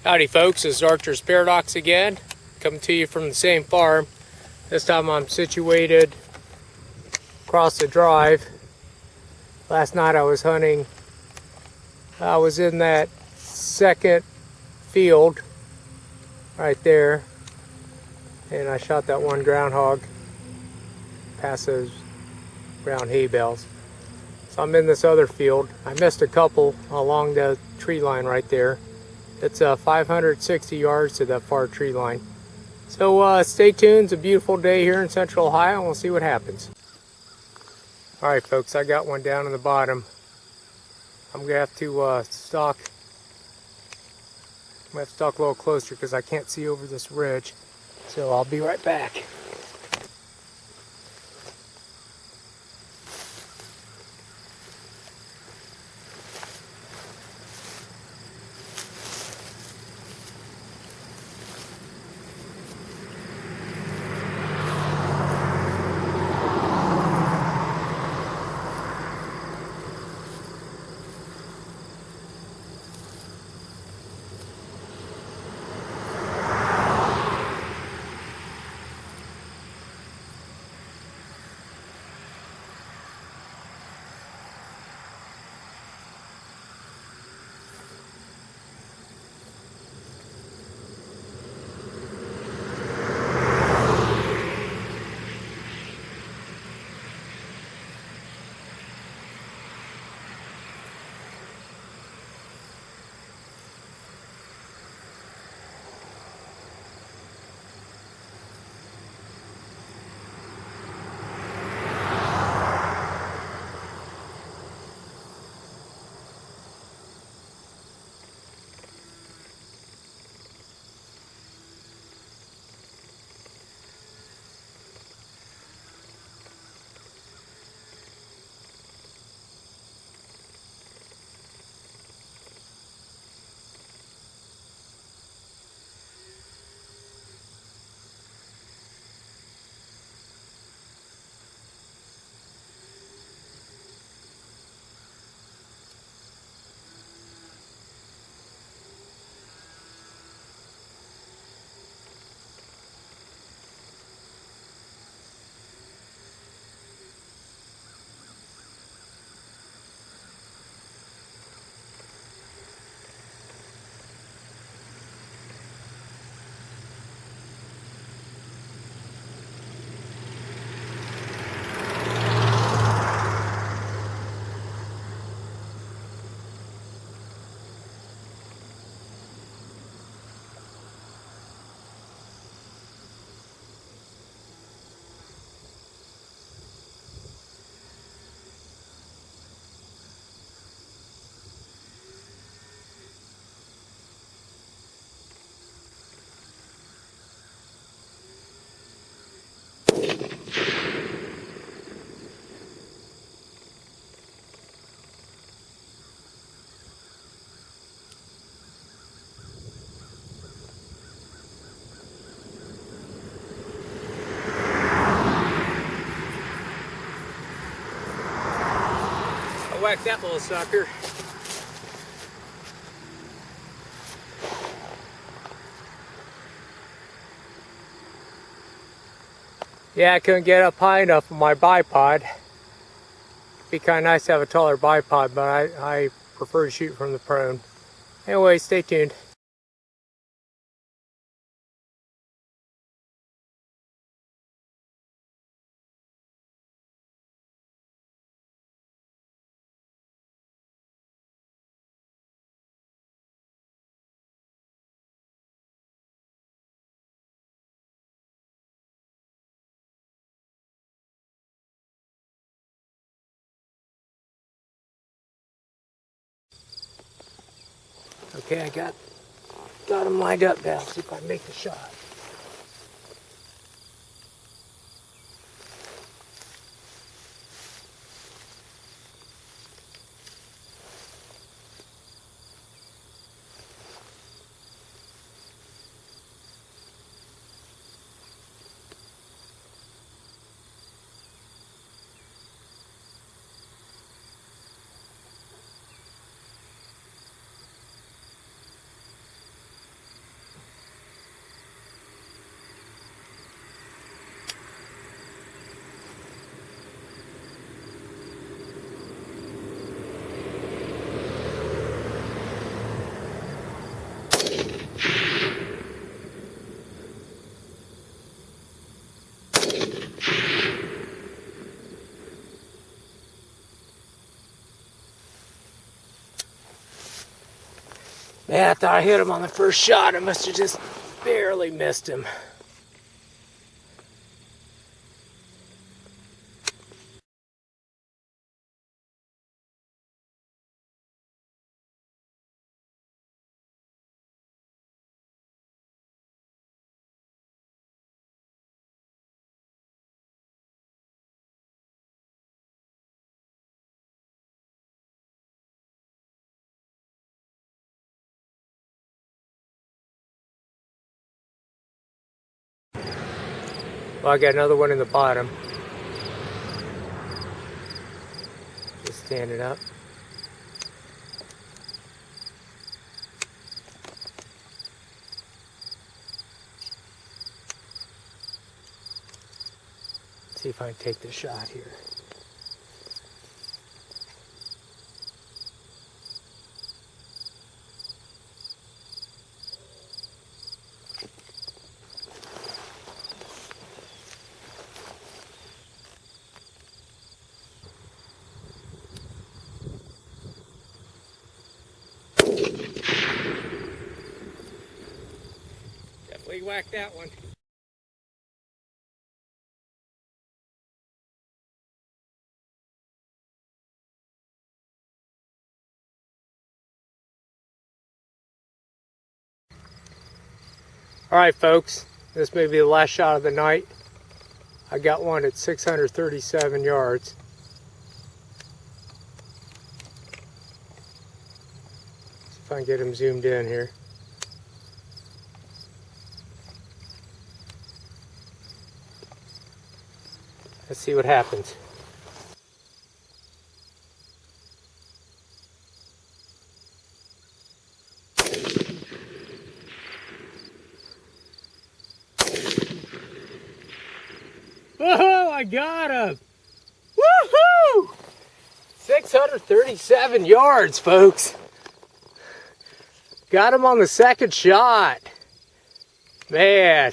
Howdy folks, this is Archer's Paradox again, coming to you from the same farm. This time I'm situated across the drive. Last night I was hunting. I was in that second field right there, and I shot that one groundhog past those brown hay bales. So I'm in this other field. I missed a couple along the tree line right there. It's 560 yards to that far tree line. So stay tuned. It's a beautiful day here in Central Ohio, and we'll see what happens. All right, folks, I got one down in the bottom. I'm gonna have to stalk. I'm gonna have to stalk a little closer because I can't see over this ridge. So I'll be right back. I whacked that little sucker. Yeah, I couldn't get up high enough with my bipod. Be kind of nice to have a taller bipod, but I prefer to shoot from the prone. Anyway, stay tuned. Okay, I got him lined up now. See if I can make the shot. Man, I thought I hit him on the first shot. I must have just barely missed him. Well, I got another one in the bottom. Just standing up. See if I can take the shot here. Definitely whacked that one. Alright folks, this may be the last shot of the night. I got one at 637 yards. See if I can get him zoomed in here. Let's see what happens. Oh, I got him! Woohoo! 637 yards, folks. Got him on the second shot. Man,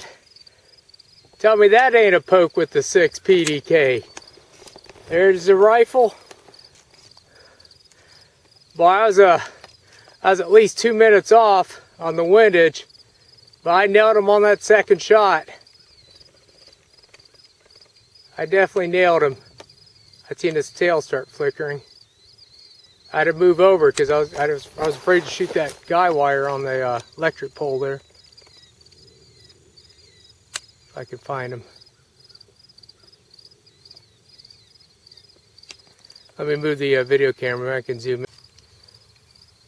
tell me that ain't a poke with the 6 PDK. There's the rifle. Boy, I was at least 2 minutes off on the windage, but I nailed him on that second shot. I definitely nailed him. I seen his tail start flickering. I had to move over because I was afraid to shoot that guy wire on the electric pole there. If I could find him. Let me move the video camera. I can zoom in.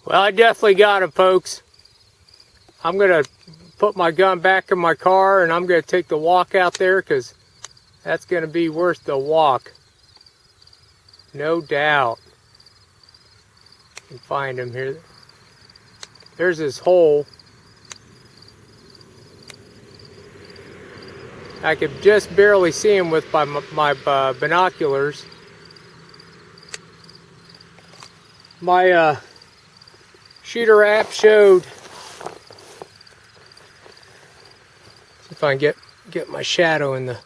Well, I definitely got him, folks. I'm gonna put my gun back in my car and I'm gonna take the walk out there because that's going to be worth the walk. No doubt. You can find him here. There's his hole. I could just barely see him with my binoculars. My shooter app showed. See if I can get my shadow in the.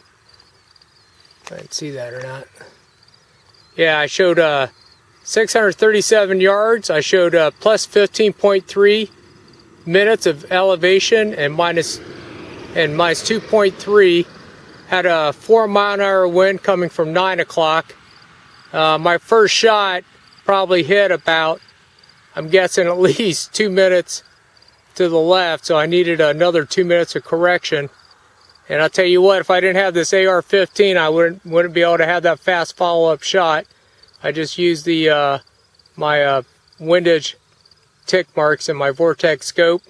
I can see that or not. Yeah, I showed 637 yards. I showed plus 15.3 minutes of elevation and minus 2.3. Had a 4-mile-an-hour wind coming from 9 o'clock. My first shot probably hit about, I'm guessing, at least 2 minutes to the left, so I needed another 2 minutes of correction. And I'll tell you what, if I didn't have this AR-15, I wouldn't be able to have that fast follow-up shot. I just used the my windage tick marks in my Vortex scope,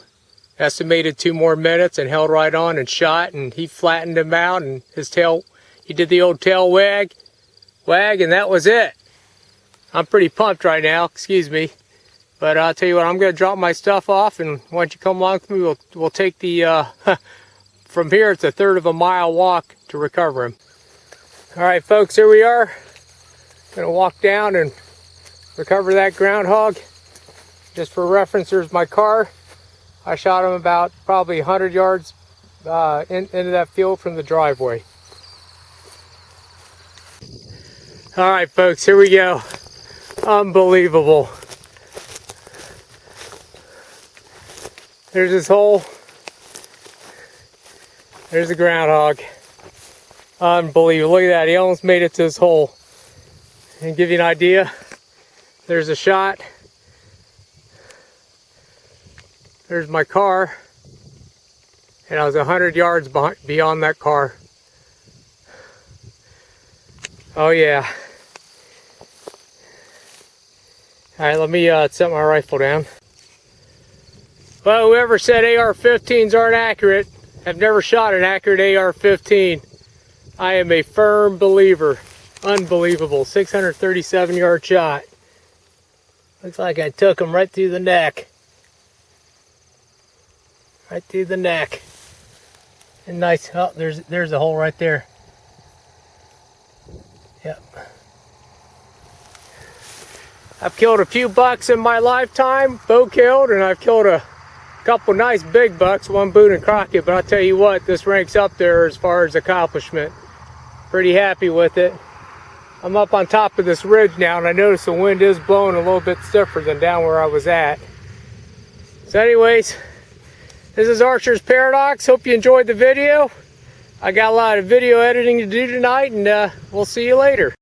estimated 2 more minutes, and held right on and shot. And he flattened him out, and his tail, he did the old tail wag, and that was it. I'm pretty pumped right now. Excuse me, but I'll tell you what, I'm gonna drop my stuff off, and why don't you come along with me? We'll take the. From here, it's a 1/3 of a mile walk to recover him. All right, folks, here we are. Gonna walk down and recover that groundhog. Just for reference, there's my car. I shot him about probably 100 yards into that field from the driveway. All right, folks, here we go. Unbelievable. There's this hole. There's the groundhog. Unbelievable. Look at that. He almost made it to this hole. And give you an idea, there's a shot. There's my car. And I was 100 yards beyond that car. Oh yeah. Alright, let me set my rifle down. Well, whoever said AR-15s aren't accurate, have never shot an accurate AR-15. I am a firm believer. Unbelievable. 637-yard shot. Looks like I took him right through the neck. Right through the neck. And nice. Oh, there's a hole right there. Yep. I've killed a few bucks in my lifetime, bow killed, and I've killed a couple nice big bucks, one Boone and Crockett, but I'll tell you what, this ranks up there as far as accomplishment. Pretty happy with it. I'm up on top of this ridge now, and I notice the wind is blowing a little bit stiffer than down where I was at. So anyways, this is Archer's Paradox. Hope you enjoyed the video. I got a lot of video editing to do tonight, and we'll see you later.